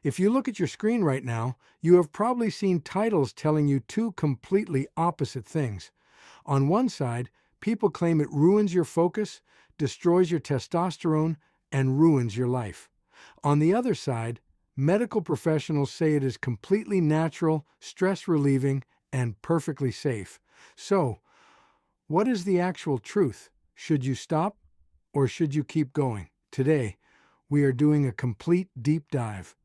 If you look at your screen right now, you have probably seen titles telling you two completely opposite things. On one side, people claim it ruins your focus, destroys your testosterone, and ruins your life. On the other side, medical professionals say it is completely natural, stress relieving, and perfectly safe. So, what is the actual truth? Should you stop or should you keep going? Today, we are doing a complete deep dive.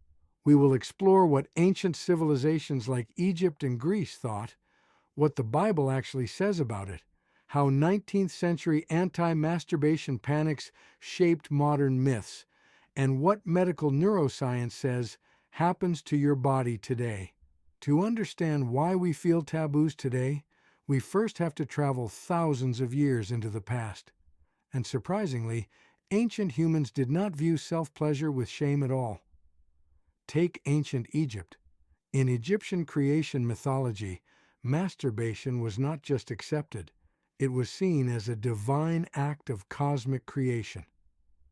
We will explore what ancient civilizations like Egypt and Greece thought, what the Bible actually says about it, how 19th century anti masturbation panics shaped modern myths, and what medical neuroscience says happens to your body today. To understand why we feel taboos today, we first have to travel thousands of years into the past. And surprisingly, ancient humans did not view self pleasure with shame at all. Take ancient Egypt. In Egyptian creation mythology, masturbation was not just accepted, it was seen as a divine act of cosmic creation.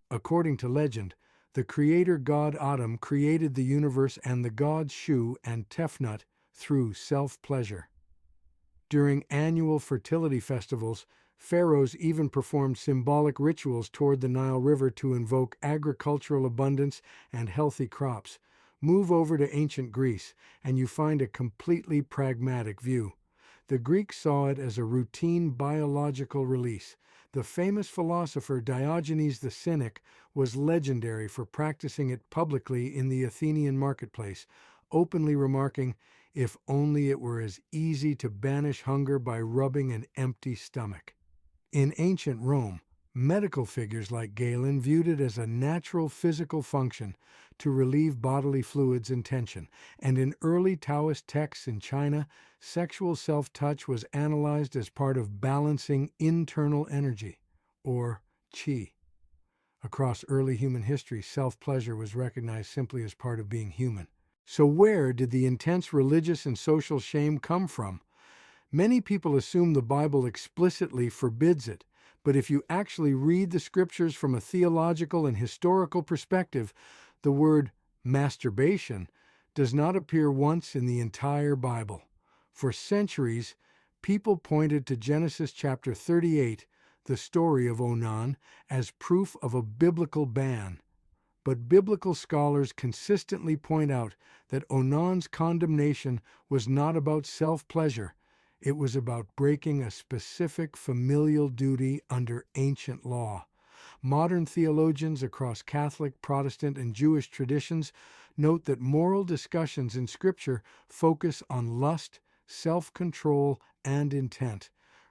According to legend, the creator god Atum created the universe and the gods Shu and Tefnut through self-pleasure. During annual fertility festivals, pharaohs even performed symbolic rituals toward the Nile River to invoke agricultural abundance and healthy crops. Move over to ancient Greece, and you find a completely pragmatic view. The Greeks saw it as a routine biological release. The famous philosopher Diogenes the Cynic was legendary for practicing it publicly in the Athenian marketplace, openly remarking, "If only it were as easy to banish hunger by rubbing an empty stomach." In ancient Rome, medical figures like Galen viewed it as a natural physical function to relieve bodily fluids and tension, and in early Taoist texts in China, sexual self-touch was analyzed as part of balancing internal energy, or qi. Across early human history, self-pleasure was recognized simply as part of being human. So where did the intense religious and social shame come from? Many people assume the Bible explicitly forbids it, but if you actually read the scriptures from a theological and historical perspective, the word masturbation does not appear once in the entire Bible. For centuries, people pointed to Genesis chapter 38, the story of Onan, as proof of a biblical ban. But biblical scholars consistently point out that Onan's condemnation was not about self-pleasure. It was about breaking a specific familial duty under ancient law. Modern theologians across Catholic, Protestant, and Jewish traditions note that moral discussions in Scripture focus on lust, self-control, and intent,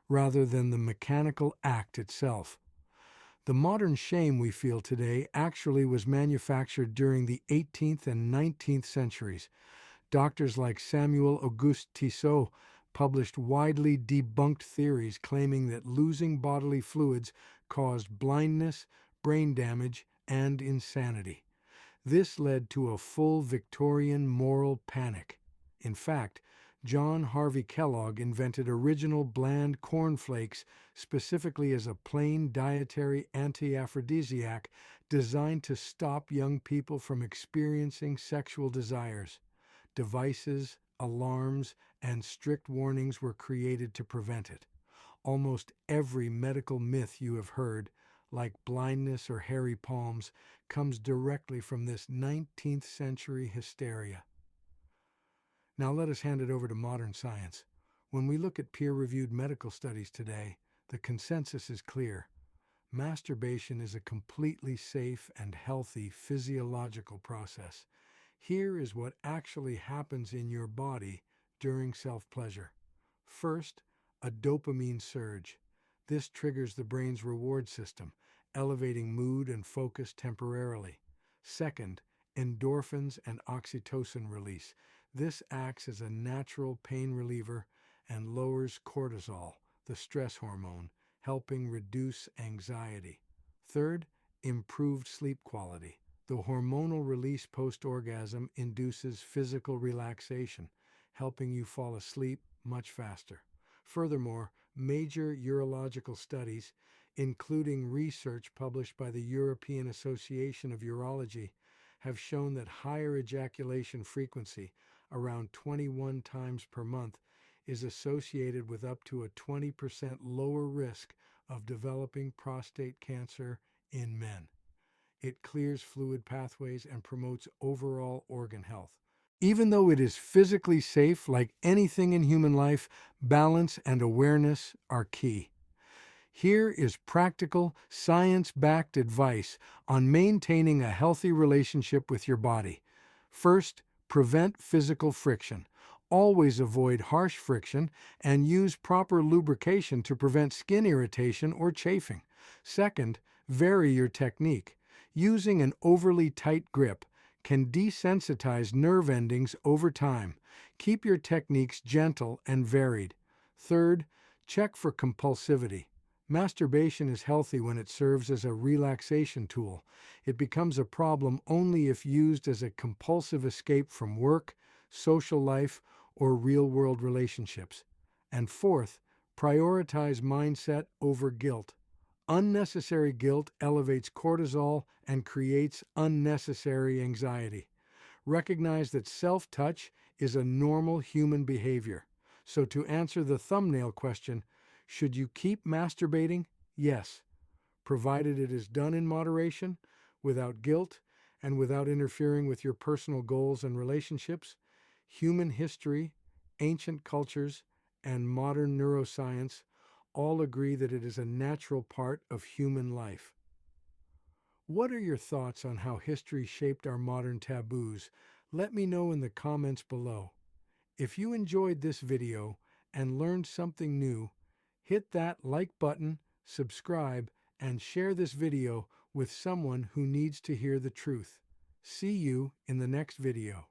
rather than the mechanical act itself. The modern shame we feel today actually was manufactured during the 18th and 19th centuries. Doctors like Samuel Auguste Tissot published widely debunked theories claiming that losing bodily fluids caused blindness, brain damage, and insanity. This led to a full Victorian moral panic. In fact, John Harvey Kellogg invented original bland cornflakes specifically as a plain dietary anti-aphrodisiac designed to stop young people from experiencing sexual desires. Devices, alarms, and strict warnings were created to prevent it. Almost every medical myth you have heard, like blindness or hairy palms, comes directly from this 19th century hysteria. Now let us hand it over to modern science. When we look at peer-reviewed medical studies today, the consensus is clear. Masturbation is a completely safe and healthy physiological process. Here is what actually happens in your body during self-pleasure. First, a dopamine surge. This triggers the brain's reward system, elevating mood and focus temporarily. Second, endorphins and oxytocin release. This acts as a natural pain reliever and lowers cortisol, the stress hormone, helping reduce anxiety. Third, improved sleep quality. The hormonal release post-orgasm induces physical relaxation, helping you fall asleep much faster. Furthermore, major urological studies, including research published by the European Association of Urology, have shown that higher ejaculation frequency, around 21 times per month, is associated with up to a 20% lower risk of developing prostate cancer in men. It clears fluid pathways and promotes overall organ health. Even though it is physically safe, like anything in human life, balance and awareness are key. Here is practical, science-backed advice on maintaining a healthy relationship with your body. First, prevent physical friction. Always avoid harsh friction and use proper lubrication to prevent skin irritation or chafing. Second, vary your technique. Using an overly tight grip can desensitize nerve endings over time. Keep your techniques gentle and varied. Third, check for compulsivity. Masturbation is healthy when it serves as a relaxation tool. It becomes a problem only if used as a compulsive escape from work, social life, or real-world relationships. And fourth, prioritize mindset over guilt. Unnecessary guilt elevates cortisol and creates unnecessary anxiety. Recognize that self-touch is a normal human behavior. So to answer the thumbnail question, should you keep masturbating? Yes, provided it is done in moderation, without guilt, and without interfering with your personal goals and relationships. Human history, ancient cultures, and modern neuroscience all agree that it is a natural part of human life. What are your thoughts on how history shaped our modern taboos? Let me know in the comments below. If you enjoyed this video and learned something new, hit that like button, subscribe, and share this video with someone who needs to hear the truth. See you in the next video.